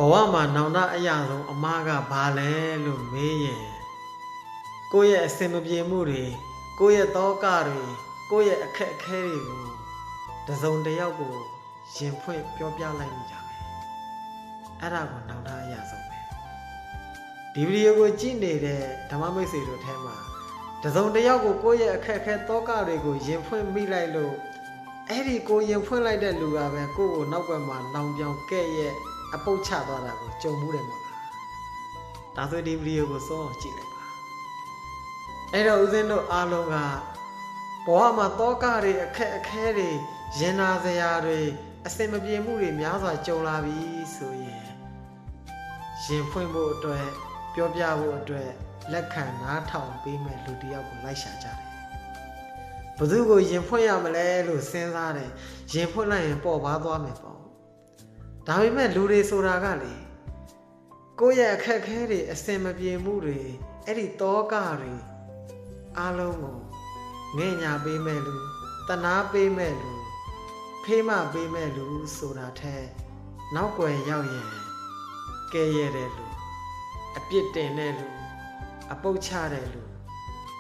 ဘဝမှာနောင်တအရာဆုံးအမားကဘာလဲလို့မေးရင်ကိုယ့်ရဲ့အစင်မပြေမှုတွေကိုယ့်ရဲ့တောကတွေကိုယ့်ရဲ့အခက်အခဲတွေကိုတစ်စုံတစ်ယောက်ကိုရင်ဖွင့်ပြောပြလိုက်မိကြပဲအဲ့ဒါကိုနောင်တအရာဆုံးပဲဒီဗီဒီယိုကိုကြည့်နေတဲ့ဓမ္မမိတ်ဆွေတို့ထဲမှာတစ်စုံတစ်ယောက်ကိုကိုယ့်ရဲ့အခက်အခဲတောကတွေကိုရင်ဖွင့်မိလိုက်လို့အဲ့ဒီကိုရင်ဖွင့်လိုက်တဲ့လူကပဲကိုယ့်ကိုနောက်ွယ်မှာလောင်ပြောင်ကဲ့ရဲ့အပုတ်ချသွားတာကိုကြုံမှုတယ်မို့လားဒါဆိုဒီဗီဒီယိုကိုစောကြည့်လိုက်ပါအဲ့တော့ဦးဇင်းတို့အားလုံးကဘဝမှာတောကတွေအခက်အခဲတွေရင်နာစရာတွေအစင်မပြေမှုတွေများစွာကြုံလာပြီဆိုရင်ရင်ဖွင့်ဖို့အတွက်ပြောပြဖို့အတွက်လက်ခံနားထောင်ပေးမဲ့လူတစ်ယောက်ကိုလိုက်ရှာကြတယ်ဘယ်သူကိုရင်ဖွင့်ရမလဲလို့စဉ်းစားတယ်ရင်ဖွင့်လိုက်ရင်ပေါ်ပါသွားမယ်ပေါ့ဒါပေမဲ့လူတွေဆိုတာကလေကိုယ့်ရဲ့အခက်အခဲတွေအစင်မပြေမှုတွေအဲ့ဒီတောကတွေအားလုံးကိုငဲ့ညာပေးမဲ့လူတနာပေးမဲ့လူဖေးမပေးမဲ့လူဆိုတာထက်နောက်ွယ်ရောက်ရင်ကဲရတဲ့လူအပြစ်တင်တဲ့လူအပုတ်ချတဲ့လူ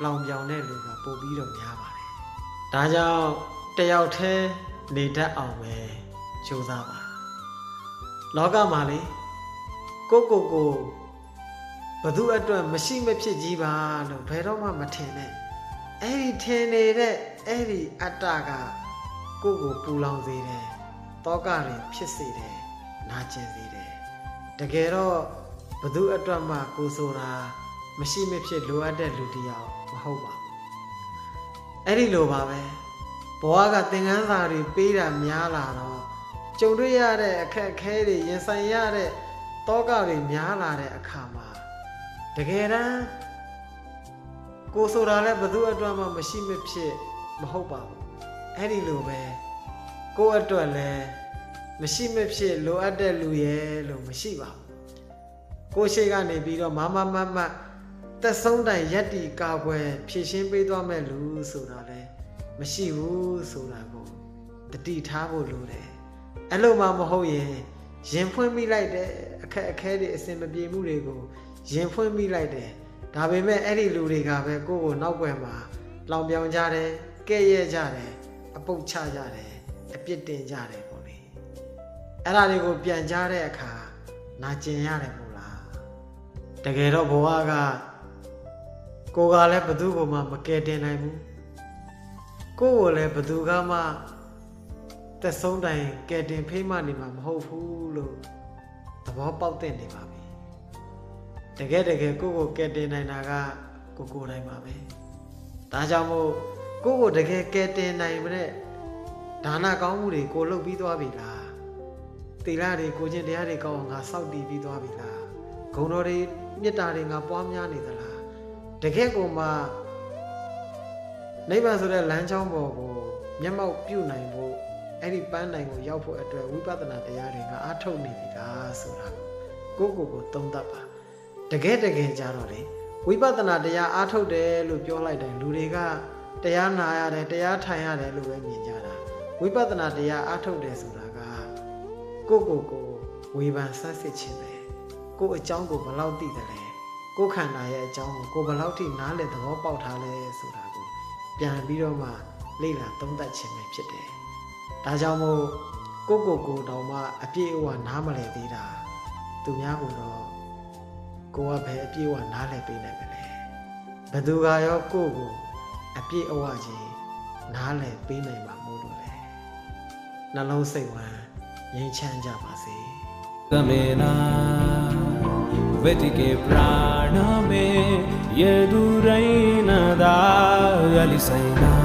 လောင်ပြောင်တဲ့လူကပို့ပြီးတော့များပါတယ်။ဒါကြောင့်တယောက်တည်းနေတတ်အောင်ပဲကြိုးစားပါလောကမှာလေကိုဘသူအတွက်မရှိမဖြစ်ကြီးပါလို့ဘယ်တော့မှမထင်နဲ့အဲ့ဒီထင်နေတဲ့အဲ့ဒီအတ္တကကိုပူလောင်စေတယ်တောကတွေဖြစ်စေတယ်နာကျင်စေတယ်တကယ်တော့ဘသူအတွက်မှကိုဆိုတာမရှိမဖြစ်လိုအပ်တဲ့လူတစ်ယောက်မဟုတ်ပါဘူးအဲ့ဒီလိုပါပဲဘဝကသင်ခန်းစာတွေပေးတာများလာတော့ကြုံတွေ့ရတဲ့အခက်အခဲတွေရင်ဆိုင်ရတဲ့တောကတွေများလာတဲ့အခါမှာတကယ်တမ်းကိုဆိုတာလည်းဘသူအတွက်မှမရှိမဖြစ်မဟုတ်ပါဘူးအဲ့ဒီလိုပဲကိုအတွက်လည်းမရှိမဖြစ်လိုအပ်တဲ့လူရဲ့လို့မရှိပါဘူးကိုရှိကနေပြီးတော့မသက်ဆုံးတိုင်ရက်တီကာကွယ်ဖြည့်ရှင်းပေးသွားမဲ့လူဆိုတာလည်းမရှိဘူးဆိုတာကိုတတိထားဖို့လိုတယ်အဲ့လိုမှမဟုတ်ရင်ဖွင့်မိလိုက်တဲ့အခက်အခဲတွေအစင်မပြေမှုတွေကိုရင်ဖွင့်မိလိုက်တယ်ဒါပေမဲ့အဲ့ဒီလူတွေကပဲကိုယ့်ကိုနောက်ွယ်မှာလောင်ပြောင်ကြတယ်ကဲ့ရဲ့ကြတယ်အပုတ်ချကြတယ်အပြစ်တင်ကြတယ်ပေါ့လေအဲ့ဒါတွေကိုပြန်ကြားတဲ့အခါနာကျင်ရတယ်မို့လားတကယ်တော့ဘဝကကိုကလည်းဘသူ့ကိုမှမကယ်တင်နိုင်ဘူးကိုကိုလည်းဘသူကမှသက်ဆုံးတိုင်ကယ်တင်ဖေးမနေမှာမဟုတ်ဘူးလို့သဘောပေါက်တဲ့နေပါပြီတကယ်ကိုကယ်တင်နိုင်တာကကိုတိုင်ပါပဲဒါကြောင့်မို့ကိုတကယ်ကယ်တင်နိုင်တဲ့ဒါနကောင်းမှုတွေကိုလုပ်ပြီးသွားပြီလားသီလတွေကိုကျင့်တရားတွေကောင်းအောင်ငါစောင့်တည်ပြီးသွားပြီလားဂုဏ်တော်တွေမေတ္တာတွေငါပွားများနေသလားတကယ်ကိုမှနိဗ္ဗာန်ဆိုတဲ့လမ်းကြောင်းပေါ်ကိုမျက်မှောက်ပြုနိုင်ဖို့အဲ့ဒီပန်းနိုင်ကိုရောက်ဖို့အတွက်ဝိပဿနာတရားတွေငါအားထုတ်နေပြီလားဆိုတာကိုသုံးသပ်ပါတကယ်ကြတော့လေဝိပဿနာတရားအားထုတ်တယ်လို့ပြောလိုက်တယ်လူတွေကတရားနာရတယ်တရားထိုင်ရတယ်လို့ပဲမြင်ကြတာဝိပဿနာတရားအားထုတ်တယ်ဆိုတာကကိုဝေဖန်ဆန်းစစ်ခြင်းပဲကိုအကြောင်းကိုဘယ်လောက်သိတယ်လဲကိုခန္ဓာရဲ့အကြောင်းကိုဘယ်လောက်ထိနားလည်သဘောပေါက်ထားလဲဆိုတာကိုပြန်ပြီးတော့မှလေ့လာသုံးသပ်ခြင်းပဲဖြစ်တယ်ဒါကြောင့်မို့ကိုတောင်မှအပြည့်အဝနားမလည်သေးတာသူများကတော့ကိုကဘယ်အပြည့်အဝနားလည်ပေးနိုင်မလဲဘယ်သူကရောကိုအပြည့်အဝကြီးနားလည်ပေးနိုင်မှာမို့လို့လေနှလုံးစိတ်ဝမ်းငြိမ်းချမ်းကြပါစေသမေနာဝေတိကေပရာဏမေယေဒုရိနာဒါယလိဆိုင်နာ